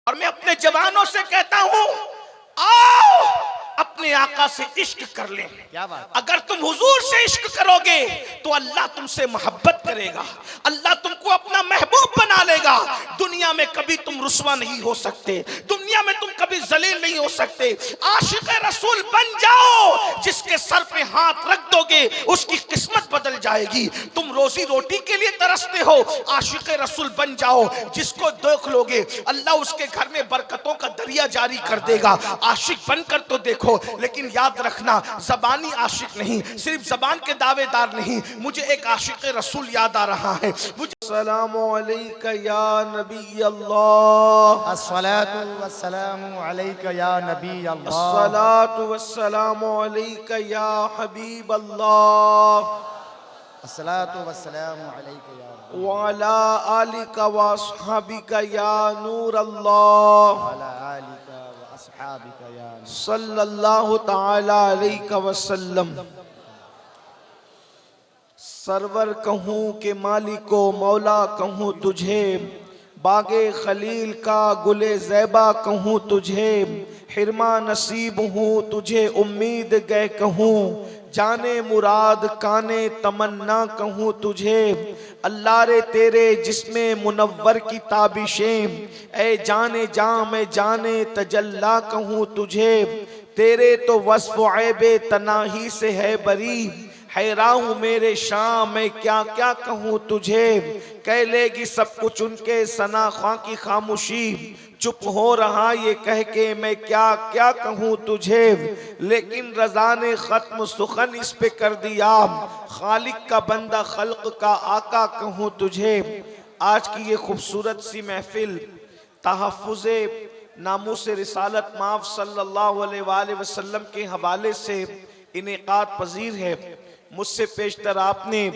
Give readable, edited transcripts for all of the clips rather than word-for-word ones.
और मैं अपने जवानों से कहता हूं, आओ अपने आका से इश्क कर लें। क्या बात। अगर तुम हुजूर से इश्क करोगे तो अल्लाह तुमसे मोहब्बत करेगा, अल्लाह तुमको अपना महबूब बना लेगा। दुनिया में कभी तुम रुस्वा नहीं हो सकते, दुनिया में तुम कभी जलील नहीं हो सकते। आशिक रसूल बन जाओ, जिसके सर पे हाथ रख दोगे उसकी किस्मत बदल जाएगी। तुम रोजी रोटी के लिए तरसते हो, आशिक रसूल बन जाओ, जिसको देख लोगे अल्लाह उसके घर में बरकतों का दरिया जारी कर देगा। आशिक बनकर तो देखो, लेकिन याद रखना ज़बानी आशिक नहीं, सिर्फ ज़बान के दावेदार नहीं। मुझे एक आशिक रसूल याद आ रहा है। मुझे सलामु अलैका या नबी अल्लाह, अस्सलातु वस्सलामु अलैका या नबी अल्लाह, अस्सलातु वस्सलामु अलैका या हबीब अल्लाह, अस्सलातु वस्सलामु अलैका या वाला आलिका व अस्हाबिका या नूर अल्लाह, वाला आलिका व अस्हाबिका या सल्लल्लाहु ताला अलैहि वसल्लम। सरवर कहूँ के मालिको मौला कहूँ तुझे, बागे खलील का गुले ज़ैबा कहूँ तुझे, हिरमा नसीब हूँ तुझे उम्मीद गए कहूँ, जाने मुराद काने तमन्ना कहूँ तुझे। अल्लाह रे तेरे जिस्मे मुनव्वर की ताबिशें, ए जाने जा मैं जाने तजल्ला कहूँ तुझे। तेरे तो वस्फ़ ऐबे तनाही से है बरी, हैरान हूँ मेरे शाम मैं क्या क्या कहूँ तुझे। कह लेगी सब कुछ उनके सना ख्वां की खामोशी, चुप हो रहा ये कह के मैं क्या क्या कहूँ तुझे। लेकिन रज़ा ने ख़त्म सुखन इस पे कर दिया, खालिक का बंदा खल्क का आका कहूँ तुझे। आज की ये खूबसूरत सी महफिल तहफ़्फ़ुज़े नामूस रिसालत माफ़ सल्लल्लाहु अलैहि वसल्लम के हवाले से इनेकाद पजीर है। मुझसे पेशतर आपने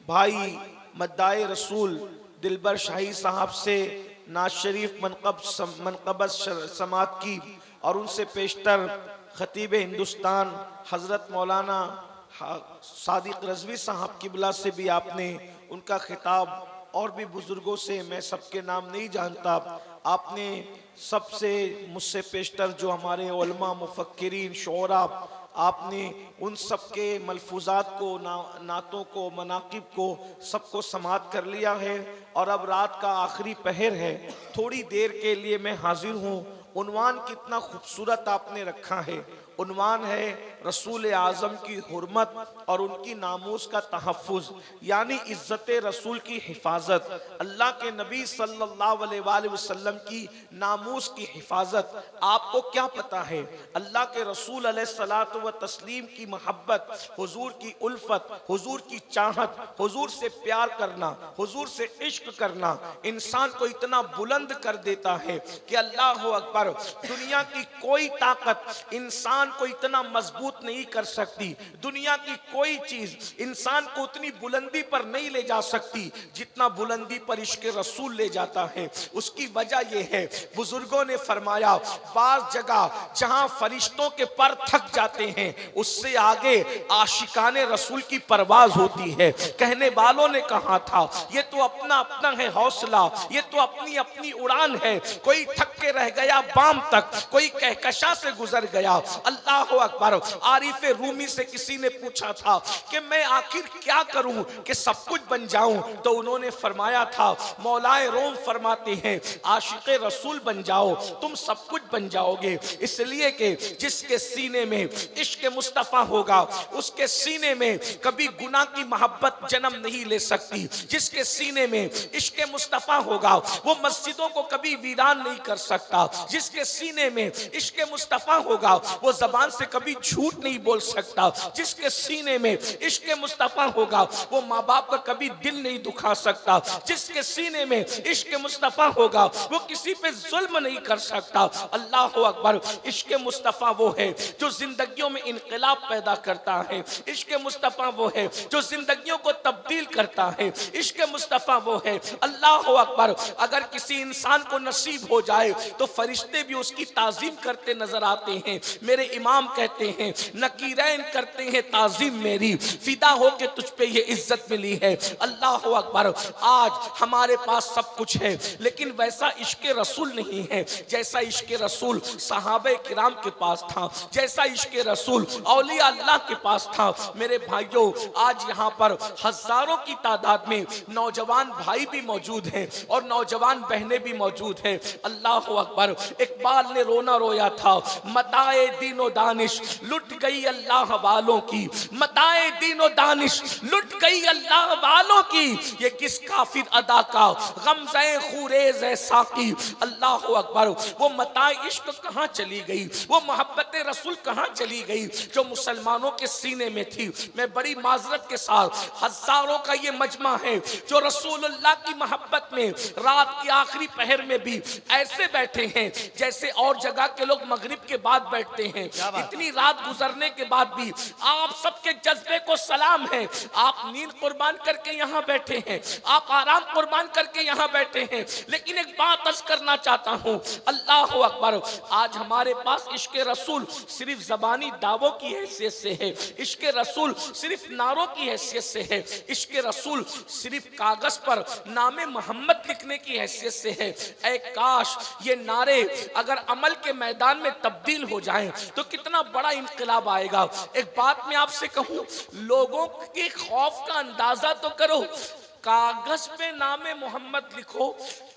भाई मद्दाए रसूल दिलबर शाही साहब से नाज शरीफ मनक़बत समात की, और उनसे पेशतर ख़तीब हिंदुस्तान हज़रत मौलाना सादिक रज़वी साहब किबला से भी आपने उनका खिताब, और भी बुज़ुर्गों से मैं सबके नाम नहीं जानता, आपने सबसे मुझसे पेशतर जो हमारे उलमा मुफ़क्किरीन शोरा, आपने उन सब के मलफूज़ात को नातों को मनाकिब को सबको समात कर लिया है। और अब रात का आखिरी पहर है, थोड़ी देर के लिए मैं हाजिर हूँ। उन्वान कितना खूबसूरत आपने रखा है, उन्वान है रसूल आज़म की हुर्मत और उनकी नामूस का तहफ़्फ़ुज़, यानी इज़्ज़त रसूल की हिफाजत, अल्लाह के नबी सल्लल्लाहु अलैहि वसल्लम की नामूस की हिफाजत। आपको क्या पता है, अल्लाह के रसूल अलैहिस्सलातु व तस्लीम की मोहब्बत, हुजूर की उल्फत, हुजूर की चाहत, हुजूर से प्यार करना, हुजूर से इश्क करना इंसान को इतना बुलंद कर देता है कि अल्लाह अकबर, दुनिया की कोई ताकत इंसान को इतना मजबूत नहीं कर सकती, दुनिया की कोई चीज इंसान को उतनी बुलंदी पर नहीं ले जा सकती जितना बुलंदी पर इश्क रसूल ले जाता है। उसकी वजह यह है, बुजुर्गों ने फरमाया, बाज जगह जहां फरिश्तों के पर थक जाते हैं उससे आगे आशिकाने रसूल की परवाज होती है। कहने वालों ने कहा था, ये तो अपना अपना है हौसला, ये तो अपनी अपनी उड़ान है। कोई थक के रह गया बाम तक, कोई कहकशा से गुजर गया। अल्लाह अकबर। आरिफ रूमी से किसी ने पूछा था कि मैं आखिर क्या करूं कि सब कुछ बन जाऊं, तो उन्होंने फरमाया था, मौलाए रोम फरमाते हैं, आशिक रसूल बन जाओ तुम सब कुछ बन जाओगे। इसलिए कि जिसके सीने में इश्क मुस्तफ़ा होगा उसके सीने में कभी गुनाह की मोहब्बत जन्म नहीं ले सकती। जिसके सीने में इश्क मुस्तफ़ा होगा वो मस्जिदों को कभी वीरान नहीं कर सकता। जिसके सीने में इश्क मुस्तफ़ा होगा वो ज़बान से कभी झूठ नहीं बोल सकता। जिसके सीने में इश्क मुस्तफ़ा होगा वो माँ बाप का कभी दिल नहीं दुखा सकता। जिसके सीने में इश्क मुस्तफ़ा होगा वो किसी पे जुल्म नहीं कर सकता। अल्लाह अकबर। इश्क मुस्तफ़ा वो है जो जिंदगियों में इनकलाब पैदा करता है। इश्क मुस्तफ़ा वो है जो जिंदगियों को तब्दील करता है। इश्क मुस्तफ़ा वो है, अल्लाह अकबर, अगर किसी इंसान को नसीब हो जाए तो फरिश्ते फरिश्ते भी उसकी ताजीम करते नजर आते हैं। मेरे इमाम कहते हैं नकीरैन करते हैं ताजीम मेरी, फिदा हो के तुझ पे ये इज्जत मिली है। अल्लाह अकबर। आज हमारे पास सब कुछ है लेकिन वैसा इश्क रसूल नहीं है जैसा इश्क रसूल सहाबे किराम के पास था, जैसा इश्क रसूल औलिया अल्लाह के पास था। मेरे भाइयों, आज यहाँ पर हजारों की तादाद में नौजवान भाई भी मौजूद हैं और नौजवान बहनें भी मौजूद हैं। अल्लाह अकबर। इकबाल ने रोना रोया था, मताए दीनो दानिश लुट गई अल्लाह वालों की, मताए दीनो दानिश लुट गई अल्लाह वालों की, ये किस काफिर अदा का गमज़े खुरेज़ है साकी। अल्लाह अकबर। वो मताए इश्क कहाँ चली गई, वो मोहब्बत रसूल कहाँ चली गई जो मुसलमानों के सीने में थी। मैं बड़ी माजरत के साथ, हजारों का ये मजमा है जो रसूलुल्लाह की मोहब्बत में रात की आखिरी पहर में भी ऐसे बैठे हैं जैसे और जगह के लोग मगरिब के बाद बैठते हैं। इतनी रात गुजरने के बाद भी आप सबके जज्बे को सलाम है। आप नींद कुर्बान करके यहाँ बैठे हैं, आप आराम कुर्बान करके यहाँ बैठे हैं, लेकिन एक बात अर्ज करना चाहता हूँ। अल्लाह अकबर। आज हमारे पास इश्क रसूल सिर्फ जबानी दावों की हैसियत से है, इश्क रसूल सिर्फ नारों की हैसियत से है, इश्क रसूल सिर्फ कागज पर नामे मोहम्मद लिखने की हैसियत से है। ऐ काश ये नारे अगर अमल के मैदान में तब्दील हो जाएं तो कितना बड़ा इंकलाब आएगा। एक बात मैं आपसे कहूं, लोगों के खौफ का अंदाजा तो करो। कागज पे नामे मोहम्मद लिखो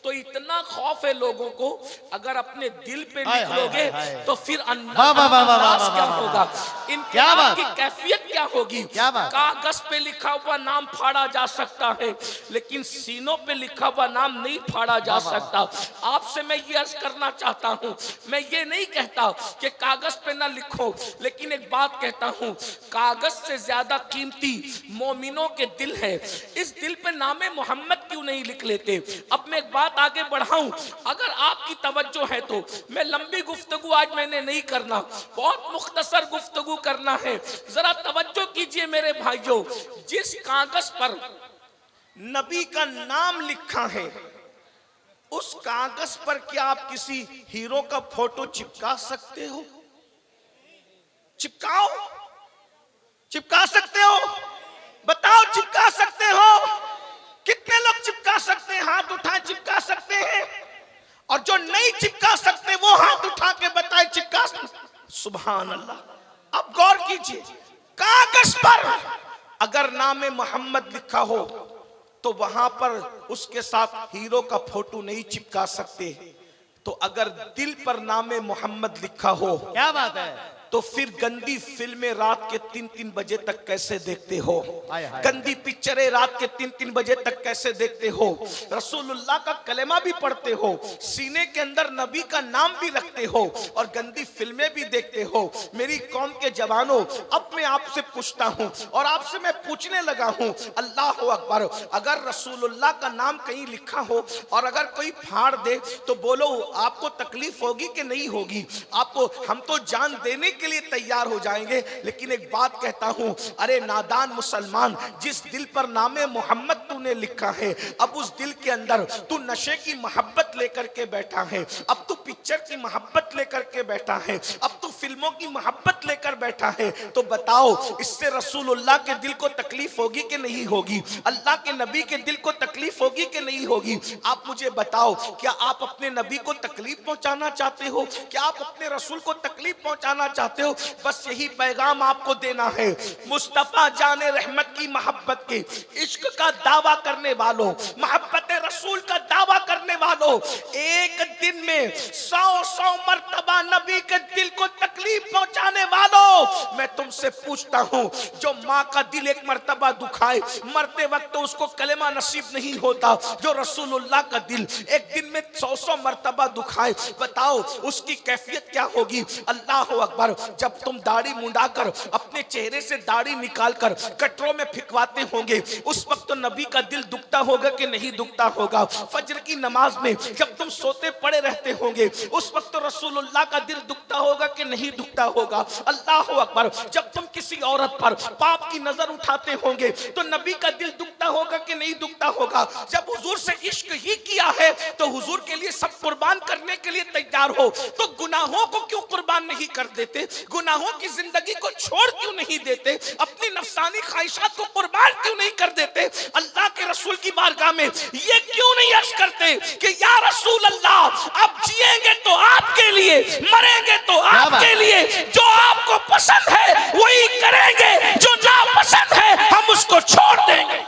तो इतना खौफ है लोगों को, अगर अपने दिल पे लिख लोगे तो फिर अंदाज क्या होगा, इनकलाब की कैफियत क्या होगी। कागज पे लिखा हुआ नाम फाड़ा जा सकता है लेकिन सीनों पे लिखा हुआ नाम नहीं फाड़ा जा सकता। आपसे मैं ये अर्ज करना चाहता हूँ, मैं ये नहीं कहता कि कागज पे ना लिखो, लेकिन एक बात कहता हूँ, कागज से ज्यादा कीमती मोमिनों के दिल है। इस दिल पे नामे मोहम्मद क्यों नहीं लिख लेते। अब मैं एक बात आगे बढ़ाऊं, अगर आपकी तवज्जो है तो मैं लंबी गुफ्तगू आज मैंने नहीं करना, बहुत मुख्तसर गुफ्तगू करना है। जरा तवज्जो कीजिए मेरे भाइयों, जिस कागज पर नबी का नाम लिखा है उस कागज पर क्या आप किसी हीरो का फोटो चिपका सकते हो? चिपकाओ, चिपका सकते हो? बताओ, चिपका सकते हो? कितने लोग चिपका सकते हैं? हाथ उठा चिपका सकते हैं। और जो नहीं चिपका सकते वो हाथ उठा के बताए चिपका। सुभान अल्लाह। अब गौर कीजिए, कागज पर अगर नामे मोहम्मद लिखा हो तो वहां पर उसके साथ हीरो का फोटो नहीं चिपका सकते, तो अगर दिल पर नामे मोहम्मद लिखा हो, क्या बात है, तो फिर गंदी फिल्में रात के 3-3 बजे तक कैसे देखते हो? गंदी पिक्चरें रात के 3-3 बजे तक कैसे देखते हो? रसूलुल्लाह का कलेमा भी पढ़ते हो, सीने के अंदर नबी का नाम भी रखते हो और गंदी फिल्में भी देखते हो। मेरी कौम के जवानों, अब मैं आपसे पूछता हूं और आपसे मैं पूछने लगा हूं, अल्लाह अकबर, अगर रसूलुल्लाह का नाम कहीं लिखा हो और अगर कोई फाड़ दे तो बोलो आपको तकलीफ होगी कि नहीं होगी? आपको, हम तो जान देने के लिए तैयार हो जाएंगे, लेकिन एक बात कहता हूं, अरे नादान मुसलमान, जिस दिल पर नामे मोहम्मद तूने लिखा है, अब उस दिल के अंदर तू नशे की मोहब्बत लेकर के बैठा है, अब तू पिक्चर की मोहब्बत लेकर के बैठा है, अब तू फिल्मों की मोहब्बत लेकर बैठा है, तो बताओ इससे रसूलुल्लाह के दिल को तकलीफ होगी कि नहीं होगी? अल्लाह के नबी के दिल को तकलीफ होगी कि नहीं होगी? आप मुझे बताओ, क्या आप अपने नबी को तकलीफ पहुंचाना चाहते हो? क्या आप अपने रसूल को तकलीफ पहुंचाना चाहते हो? बस यही पैगाम आपको देना है। मुस्तफा जाने रहमत की मोहब्बत के इश्क का दावा करने वालों, मोहब्बत रसूल का दावा करने वालों, एक दिन में 100 मर्तबा नबी के दिल को तकलीफ पहुंचाने वालों, मैं तुमसे पूछता हूं, जो माँ का दिल एक मर्तबा दुखाए, मरते वक्त तो उसको कलेमा नसीब नहीं होता, जो रसूलुल्लाह का दिल एक दिन में 100 मर्तबा दुखाए, बताओ उसकी कैफियत क्या होगी? अल्लाह अकबर। जब तुम दाढ़ी मुंडाकर अपने चेहरे से दाढ़ी निकालकर कटरों में फिकवाते होंगे, उस वक्त तो नबी का दिल दुखता होगा कि नहीं दुखता होगा? फजर की नमाज में जब तुम सोते पड़े रहते होंगे, उस वक्त तो रसूलुल्लाह का दिल दुखता होगा कि नहीं दुखता होगा? अल्लाह अल्लाह अकबर। जब तुम किसी औरत पर पाप की नजर उठाते होंगे तो नबी का दिल दुखता होगा कि नहीं दुखता होगा? जब हुजूर से इश्क ही किया है तो हुजूर के लिए सब कुर्बान करने के लिए तैयार हो, तो गुनाहों को क्यों कुर्बान नहीं कर देते? गुनाहों की जिंदगी को छोड़ क्यों नहीं देते? अपनी नफसानी ख्वाहिशात को कुर्बान क्यों नहीं कर देते? अल्लाह के रसूल की बारगाह में ये क्यों नहीं अर्ज करते कि या रसूल अल्लाह, अब जिएंगे तो आपके लिए, मरेंगे तो आपके लिए, जो आपको पसंद है वही करेंगे, जो नापसंद है हम उसको छोड़ देंगे।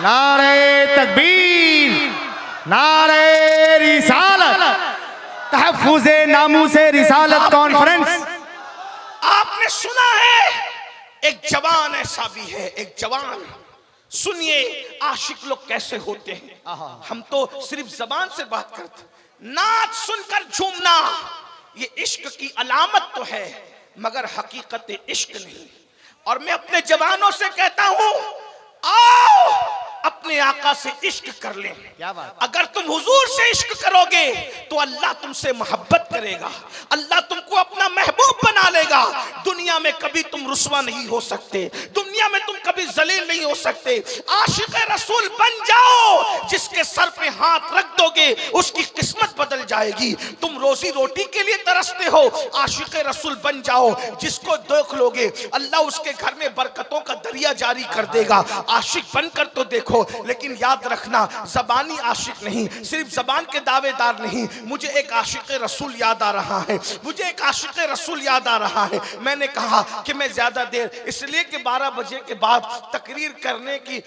नारे तकबीर, नारे रिसालत, तहफ्फुज़े नामूसे रिसालत कॉन्फ्रेंस। आपने सुना है एक जवान ऐसा भी है, एक जवान। सुनिए आशिक लोग कैसे होते हैं। हम तो सिर्फ जबान से बात करते, नाच सुनकर झूमना ये इश्क की अलामत तो है मगर हकीकत इश्क नहीं। और मैं अपने जवानों से कहता हूं, आओ अपने आका से इश्क कर लें। क्या बात? अगर तुम हुजूर से इश्क करोगे तो अल्लाह तुमसे मोहब्बत करेगा, अल्लाह तुमको अपना महबूब बना लेगा। दुनिया में कभी तुम रुस्वा नहीं हो सकते, दुनिया में तुम कभी जलील नहीं हो सकते। आशिक रसूल बन जाओ, जिसके सर पे हाथ रख दोगे उसकी किस्मत बदल जाएगी। तुम रोजी रोटी के लिए तरसते हो, आशिक रसूल बन जाओ, जिसको देख लोगे अल्लाह उसके घर में बरकतों का दरिया जारी कर देगा। आशिक बनकर तो देखो, लेकिन याद रखना जबानी आशिक नहीं, सिर्फ जबान के दावेदार नहीं। मुझे एक आशिक रसूल याद आ रहा है, मुझे एक आशिक रसूल याद आ रहा है। मैंने कहा कि मैं ज्यादा देर इसलिए कि 12 बजे के बाद तकरीर करने की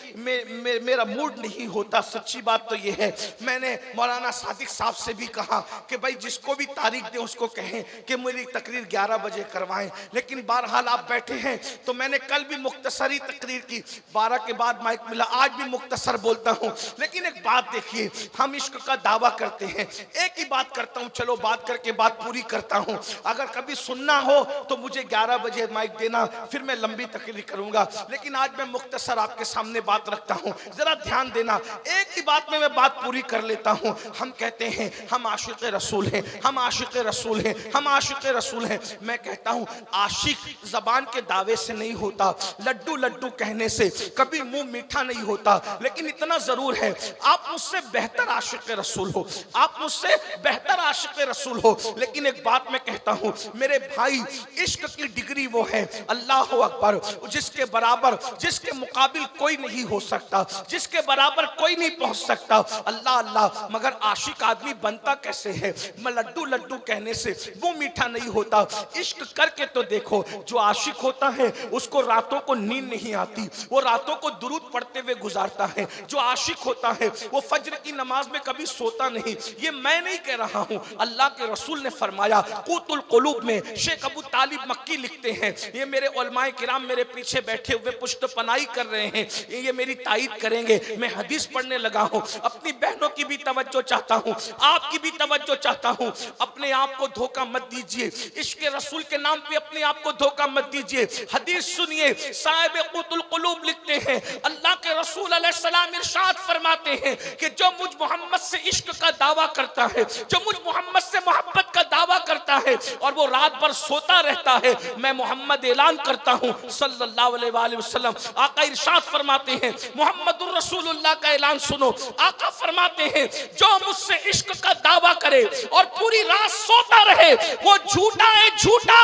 मेरा मूड नहीं होता। सच्ची बात तो ये है, मैंने मौलाना सादिक साहब से भी कहा कि भाई जिसको भी तारीख दे उसको कहें कि मेरी तकरीर 11 बजे करवाएं, लेकिन बहरहाल आप बैठे हैं तो मैंने कल भी मुख्तसरी तकरीर की, 12 के बाद माइक मिला, आज भी मुख्तसर बोलता हूं। लेकिन एक बात देखिए, हम इश्क का दावा करते हैं, एक ही बात करता हूं, चलो बात करके बात पूरी करता हूं। अगर कभी सुनना हो तो मुझे 11 बजे माइक देना, फिर मैं लंबी तकरीर करूंगा। लेकिन आज मैं मुख्तसर आपके सामने बात रखता हूं, जरा ध्यान देना। एक ही बात में मैं बात पूरी कर लेता हूं। हम कहते हैं हम आशिक रसूल हैं, हम आशिक रसूल हैं, हम आशिक रसूल हैं। मैं कहता हूं आशिक जबान के दावे से नहीं होता, लड्डू लड्डू कहने से कभी मुंह मीठा नहीं होता। लेकिन इतना जरूर है, आप मुझसे बेहतर आशिक रसूल हो, आप मुझसे बेहतर आशिक रसूल हो। लेकिन एक बात मैं कहता हूं मेरे भाई, इश्क की डिग्री वो है अल्लाह अकबर, जिसके बराबर, जिसके मुकाबिल कोई नहीं हो सकता, जिसके बराबर कोई नहीं पहुंच सकता। अल्लाह अल्लाह, मगर आशिक आदमी बनता कैसे है? मैं लड्डू लड्डू कहने से मुंह मीठा नहीं होता। इश्क करके तो देखो, जो आशिक होता है उसको रातों को नींद नहीं आती, वो रातों को दुरूद पढ़ते हुए गुजारता है। जो आशिक होता है वो फज्र की नमाज में कभी सोता नहीं। ये मैं नहीं कह रहा हूं, अल्लाह के रसूल ने फरमाया। क़ूतुल क़ुलूब में शेख अबू तालिब मक्की लिखते हैं, ये मेरे उलमाए किराम मेरे पीछे बैठे हुए पुष्टपनाही कर रहे हैं, ये मेरी तायीद करेंगे। मैं हदीस पढ़ने लगा हूं, अपनी बहनों की भी तवज्जो चाहता हूं, आपकी भी तवज्जो चाहता हूं। अपने आप को धोखा मत दीजिए, इश्क रसूल के नाम पे अपने आप को धोखा मत दीजिए। हदीस सुनिए, साहिब क़ूतुल क़ुलूब लिखते हैं, अल्लाह के रसूल अलैहिस्सलाम इरशाद फरमाते हैं कि जो मुझ मोहम्मद से इश्क का दावा करता है, जो मुझ मोहम्मद से मोहब्बत का दावा करता है और वो रात भर सोता रहता है, मैं मोहम्मद ऐलान करता हूं सल्लल्लाहु अलैहि वसल्लम। आका इरशाद फरमाते हैं, मोहम्मदुर रसूलुल्लाह का ऐलान सुनो। आका फरमाते हैं, जो मुझसे इश्क का दावा करे और पूरी रात सोता रहे वो झूठा है, झूठा,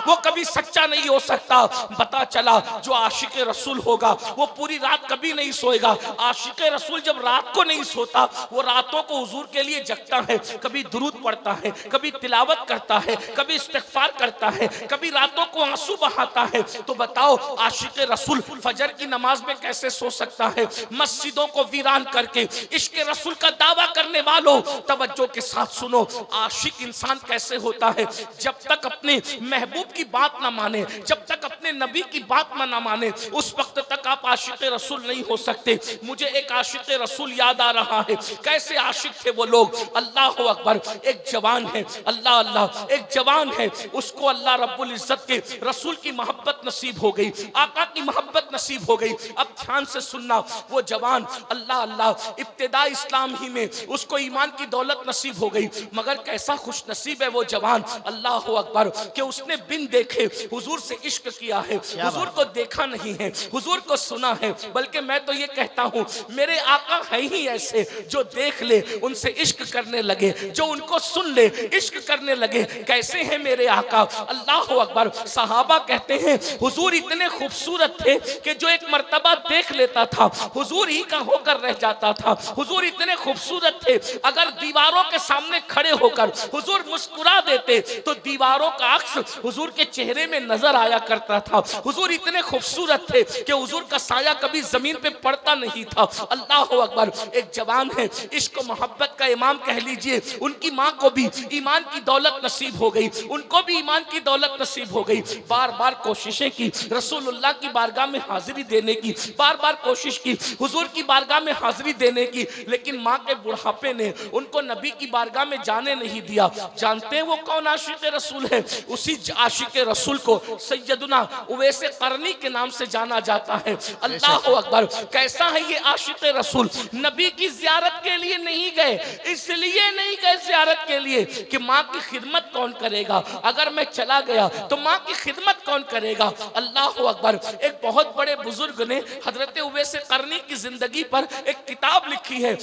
वो कभी सच्चा नहीं हो सकता। पता चला जो आशिक रसूल होगा वो पूरी रात कभी नहीं सोएगा। आशिक रसूल जब रात को नहीं सोता, वो रातों को हुजूर के लिए जगता है, कभी दुरूद पढ़ता है, कभी तिलावत करता है, कभी इस्तिग़फ़ार करता है, कभी रातों को आंसू बहाता है। तो बताओ आशिक रसूल फजर की नमाज में कैसे सो सकता है? मस्जिदों को वीरान करके इश्क रसूल का दावा करने वालों, तवज्जो के साथ सुनो, आशिक इंसान कैसे होता है? जब तक अपने महबूब की बात ना माने, जब तक अपने नबी की बात ना माने, उस वक्त तक आप आशिक रसूल नहीं हो सकते। मुझे एक आशिक रसूल याद आ रहा है। कैसे आशिक थे वो लोग? अल्लाह अकबर, एक जवान है, अल्लाह अल्लाह, एक जवान है, उसको अल्लाह रब्बुल इज्जत के रसूल की मोहब्बत नसीब हो गई, आका की मोहब्बत नसीब हो गई। अब ध्यान से सुनना, वो जवान अल्लाह अल्लाह इब्तिदा इस्लाम ही में उसको ईमान की दौलत नसीब हो गई, मगर कैसा खुश नसीब है वो जवान, अल्लाह अकबर, कि उसने बिन देखे हुजूर से इश्क किया है। हुजूर को देखा नहीं है, हुजूर को सुना है, बल्कि मैं तो ये कहता हूँ मेरे आका है ही ऐसे जो देख ले उनसे इश्क करने लगे, जो उनको सुन ले इश्क करने लगे। कैसे हैं मेरे आका, अल्लाह अकबर। सहाबा कहते हैं हुजूर इतने खूबसूरत थे कि जो एक मर्तबा देख लेता था हुजूर ही का होकर रह जाता था। हुजूर इतने खूबसूरत थे, अगर दीवारों के सामने खड़े होकर हुजूर मुस्कुरा देते तो दीवारों का अक्स हुजूर के चेहरे में नजर आया करता था। हुजूर इतने खूबसूरत थे कि हुजूर का साया कभी जमीन पे पड़ता नहीं था। अल्लाह अकबर। एक जवान है, इश्क मोहब्बत का इमाम कह लीजिए, उनकी माँ को भी ईमान की दौलत नसीब हो गई, उनको भी ईमान की दौलत नसीब हो गई। बार बार कोशिशें की रसूलुल्लाह की बारगाह में हाजिरी देने की, बार बार कोशिश की हुजूर की बारगाह में हाजिरी देने की, लेकिन माँ के बुढ़ापे ने उनको नबी की बारगाह में जाने नहीं दिया। जानते हैं वो कौन आशिक रसूल है? उसी आशिक रसूल को सैयदुना उवैस करनी के नाम से जाना जाता है। अल्लाह अकबर। कैसा है ये आशिक रसूल? नबी की ज़ियारत के लिए नहीं गए, इसलिए नहीं गए ज़ियारत के लिए कि माँ की खिदमत कौन करेगा, अगर मैं चला गया तो माँ की खिदमत कौन करेगा। अल्लाह अकबर। एक बहुत बड़े बुजुर्ग ने हजरत उवैस करनी की जिंदगी पर एक किताब लिखी है,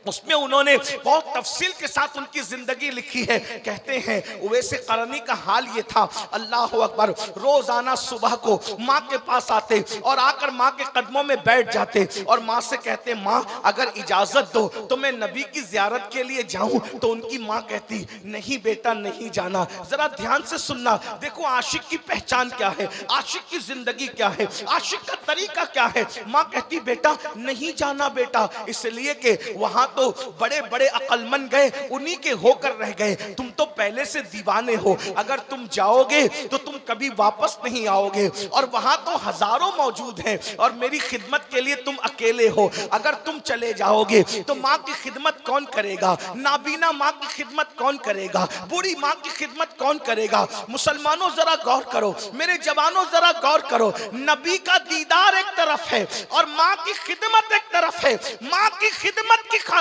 उसमें उन्होंने बहुत तफसील के साथ उनकी जिंदगी लिखी है। कहते हैं उवैस करनी का हाल ये था, अल्लाह अकबर, रोजाना सुबह को माँ के पास आते और आकर माँ के कदमों में बैठ जाते और माँ से कहते माँ अगर इजाजत दो तो मैं नबी की जियारत के लिए जाऊं। तो उनकी माँ कहती नहीं बेटा नहीं जाना। जरा ध्यान से सुनना, देखो आशिक की पहचान क्या है, आशिक की जिंदगी क्या है, आशिक का तरीका क्या है। माँ कहती बेटा नहीं जाना बेटा, इसलिए कि वहां तो बड़े बड़े अक्लमंद गए, उन्हीं के होकर रह गए, तुम तो पहले से दीवाने हो, अगर तुम जाओगे तो तुम कभी वापस नहीं आओगे और वहां तो हजारों मौजूद हैं और मेरी खिदमत के लिए तुम अकेले हो, अगर तुम चले जाओगे तो माँ की खिदमत कौन करेगा, नाबीना माँ की खिदमत कौन करेगा, बूढ़ी माँ की खिदमत कौन करेगा। मुसलमानों जरा गौर करो, मेरे जवानों जरा गौर करो, नबी का दीदार एक तरफ है और माँ की खिदमत एक तरफ है। माँ की खिदमत की खातिर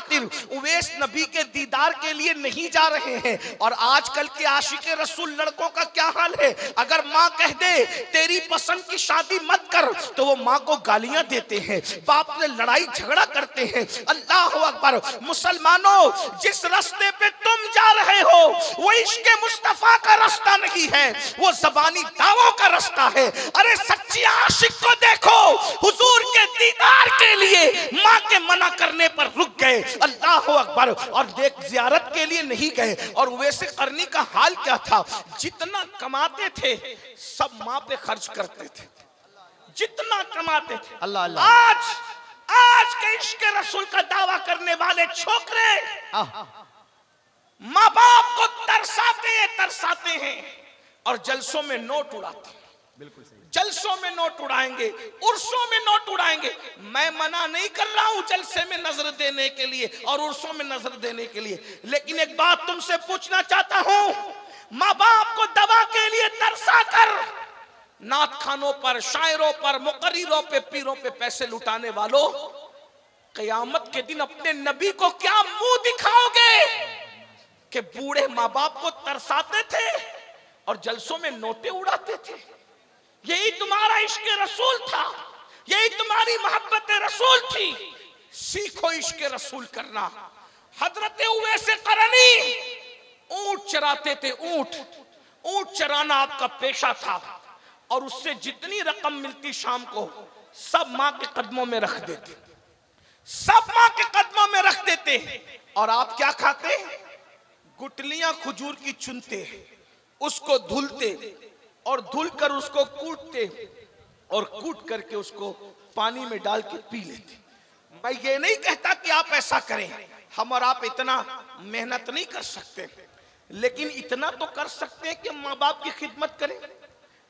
उवैस नबी के दीदार के लिए नहीं जा रहे हैं। और आजकल के आशिक रसूल लड़कों का क्या हाल है, अगर माँ कह दे तेरी पसंद की शादी मत कर तो वो माँ को गालियां देते हैं, बाप से लड़ाई झगड़ा करते हैं। अल्लाह अकबर। मुसलमानों जिस रास्ते पे तुम जा रहे हो वो इश्क मुस्तफा का रास्ता नहीं है, वो ज़बानी दावों का रास्ता है। अरे सच्ची आशिक को देखो, हुजूर के दीदार के लिए माँ के मना करने पर रुक गए। अल्लाह अकबर। और देख जियारत के लिए नहीं गए। और उवैस करनी का हाल क्या था, जितना कमाते थे सब माँ पे खर्च करते थे, जितना कमाते थे। अल्लाह अल्लाह। आज के इश्क रसूल का दावा करने वाले छोकरे माँ बाप को तरसाते हैं और जलसों में नोट उड़ाते हैं। बिल्कुल सही। जलसों में नोट उड़ाएंगे, उर्सों में नोट उड़ाएंगे। मैं मना नहीं कर रहा हूं जलसे में नजर देने के लिए और उर्सों में नजर देने के लिए, लेकिन एक बात तुमसे पूछना चाहता हूं, माँ बाप को दवा के लिए तरसा कर नात खानों पर, शायरों पर, मुकर्रिरों पे, पीरों पे पैसे लुटाने वालों, कयामत के दिन अपने नबी को क्या मुंह दिखाओगे कि बूढ़े माँ बाप को तरसाते थे और जलसों में नोटे उड़ाते थे। यही तुम्हारा इश्क रसूल था, यही तुम्हारी मोहब्बत रसूल थी। सीखो इश्क रसूल करना। हजरत उवैस करनी ऊंट चराते थे, ऊंट चराना आपका पेशा था और उससे जितनी रकम मिलती शाम को सब माँ के कदमों में रख देते, सब माँ के कदमों में रख देते। और आप क्या खाते? गुटलियां खजूर की चुनते, उसको धुलते और धुलकर उसको कूटते और कूट करके उसको पानी में डाल के पी लेते। मैं ये नहीं कहता कि आप ऐसा करें, हम और आप इतना मेहनत नहीं कर सकते, लेकिन इतना तो कर सकते हैं कि माँ बाप की खिदमत करें।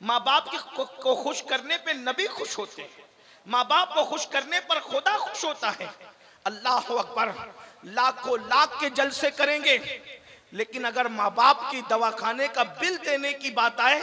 माँ बाप को खुश करने पे नबी खुश होते हैं, माँ बाप को खुश करने पर खुदा खुश होता है। अल्लाह अकबर। लाखों लाख के जलसे करेंगे, लेकिन अगर माँ बाप की दवाखाने का बिल देने की बात आए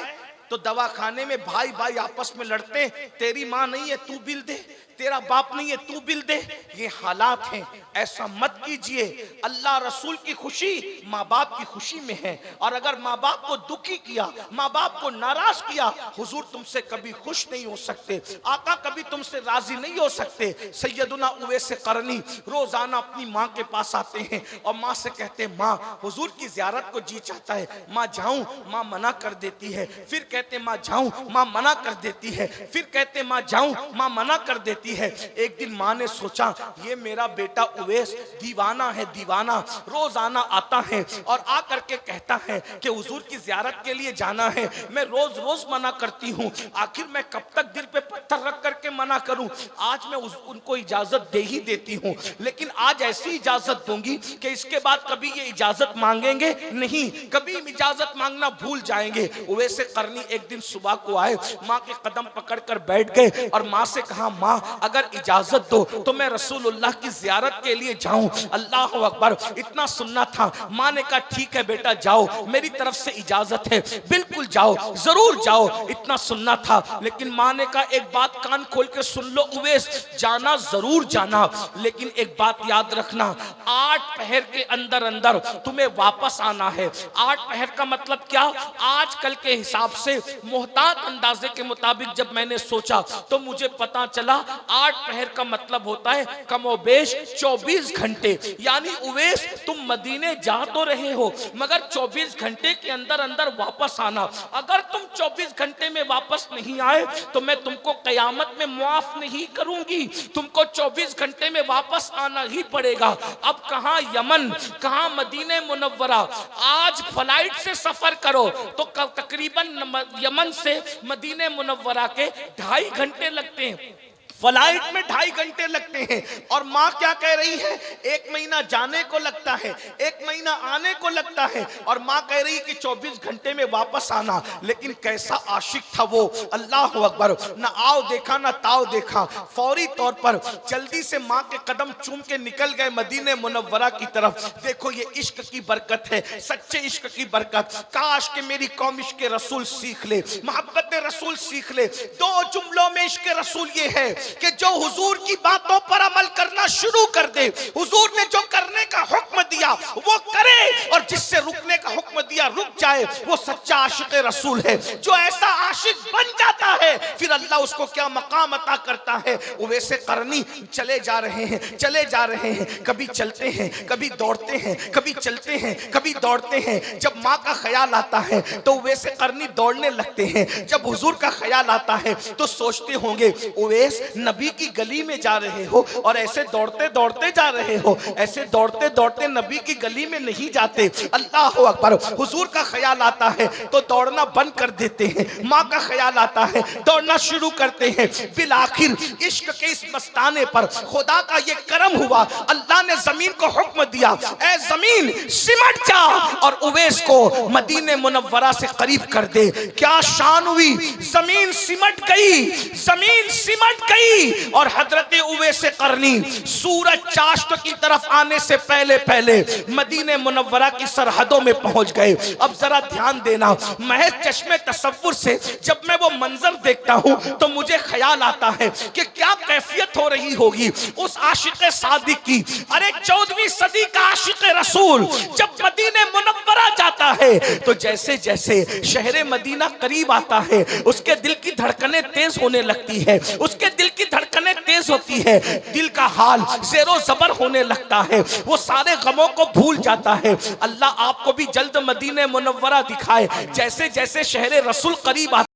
तो दवाखाने में भाई भाई आपस में लड़ते, तेरी माँ नहीं है तू बिल दे, तेरा बाप नहीं है तू बिल दे। ये हालात हैं, ऐसा मत कीजिए। अल्लाह रसूल की खुशी माँ बाप की खुशी में है, और अगर माँ बाप को दुखी किया, माँ बाप को नाराज किया, हुजूर तुमसे कभी खुश नहीं हो सकते, आका कभी तुमसे राजी नहीं हो सकते। सैयदुना उवैस करनी रोजाना अपनी माँ के पास आते हैं और माँ से कहते हैं, माँ हुजूर की ज़ियारत को जी चाहता है, माँ जाऊं, माँ मना कर देती है। फिर कहते माँ जाऊं, माँ मना कर देती है। फिर कहते माँ जाऊं, माँ मना कर देती है। एक दिन माँ ने सोचा, ये मेरा बेटा उवैस दीवाना है, दीवाना रोजाना आता है और आ करके कहता है कि हुजूर की ज़ियारत के लिए जाना है, मैं रोज रोज मना करती हूँ, आखिर मैं कब तक दिल पे पत्थर रख करके मना करूं। आज मैं उनको इजाजत दे ही देती हूँ, लेकिन आज ऐसी इजाजत दूंगी कि इसके बाद कभी ये इजाजत मांगेंगे नहीं, कभी इजाजत मांगना भूल जाएंगे। उवैस करनी एक दिन सुबह को आए, माँ के कदम पकड़कर बैठ गए और माँ से कहा, माँ अगर इजाजत दो तो मैं रसूलुल्लाह की ज़ियारत के लिए जाऊं। अल्लाह अकबर, इतना सुनना था। माँ ने कहा, ठीक है बेटा जाओ, मेरी तरफ से इजाजत है, बिल्कुल जाओ, जरूर जाओ। इतना सुनना था, लेकिन माँ ने कहा, एक बात कान खोल के सुन लो उवैस, जाना जरूर जाना, लेकिन एक बात याद रखना, 8 पहर के अंदर अंदर तुम्हें वापस आना है। 8 पहर का मतलब क्या? आजकल के हिसाब से मोहतात अंदाजे के मुताबिक जब मैंने सोचा तो मुझे पता चला 8 पहर का मतलब होता है कमोबेश 24 घंटे। यानी उवैस तुम मदीने जा तो रहे हो, मगर 24 घंटे के अंदर अंदर वापस आना। अगर तुम 24 घंटे में वापस नहीं आए तो मैं तुमको कयामत में मुआफ नहीं करूंगी, तुमको 24 घंटे में वापस आना ही पड़ेगा। अब कहां यमन, कहां मदीने मुनव्वरा। आज फ्लाइट से सफर करो तो तकरीबन यमन से मदीने मुनव्वरा के 2.5 घंटे लगते हैं, फ्लाइट में 2.5 घंटे लगते हैं। और माँ क्या कह रही है, 1 महीना जाने को लगता है, 1 महीना आने को लगता है, और माँ कह रही है कि 24 घंटे में वापस आना। लेकिन कैसा आशिक था वो, अल्लाह अकबर, ना आओ देखा ना ताओ देखा, फौरी तौर पर जल्दी से माँ के कदम चूम के निकल गए मदीने मुनव्वरा की तरफ। देखो ये इश्क की बरकत है, सच्चे इश्क की बरकत। काश कि मेरी कौम इश्क रसूल सीख ले, मोहब्बत रसूल सीख ले। 2 जुमलों में इश्क रसूल ये है कि जो हुजूर की बातों पर अमल करना शुरू कर दे, हुजूर ने जो करने का हुक्म दिया वो करे, और जिससे रुकने का हुक्म दिया रुक जाए, वो सच्चा आशिक रसूल है। जो ऐसा आशिक बन जाता है फिर अल्लाह उसको क्या मकाम अता करता है। उवैस करनी चले जा रहे हैं, चले जा रहे हैं, कभी चलते हैं, कभी दौड़ते हैं, कभी चलते हैं, कभी दौड़ते हैं। जब माँ का ख्याल आता है तो उवैस करनी दौड़ने लगते हैं। जब हुजूर का ख्याल आता है तो सोचते होंगे, उवैस नबी की गली में जा रहे हो और ऐसे दौड़ते दौड़ते जा रहे हो, ऐसे दौड़ते दौड़ते नबी की गली में नहीं जाते। अल्लाह अकबर, हुजूर का ख्याल आता है तो दौड़ना बंद कर देते हैं, माँ का ख्याल आता है दौड़ना शुरू करते हैं। बिल आखिर इश्क के इस मस्ताने पर खुदा का ये करम हुआ, अल्लाह ने जमीन को हुक्म दिया, ऐ जमीन सिमट जा और उवैस को मदीने मुनव्वरा से करीब कर दे। क्या शान हुई, जमीन सिमट गई, जमीन सिमट गई। और हजरत उवैस करनी सूरज चाश्त की तरफ आने से पहले पहले मदीने मुनव्वरा की सरहदों में पहुंच गए। अब जरा ध्यान देना, महज चश्मे तसव्वुर से जब मैं वो मंजर देखता हूं तो मुझे ख्याल आता है कि क्या कैफियत हो रही होगी उस आशिक सादिक की। अरे 14वीं सदी का आशिक रसूल जब मदीने मुनव्वरा जाता है तो जैसे जैसे शहर मदीना करीब आता है उसके दिल की धड़कनें तेज होने लगती है, उसके दिल की धड़कनें तेज होती है, दिल का हाल ज़ेरो ज़बर होने लगता है, वो सारे गमों को भूल जाता है। अल्लाह आपको भी जल्द मदीने मुनव्वरा दिखाए। जैसे जैसे शहर रसूल करीब आता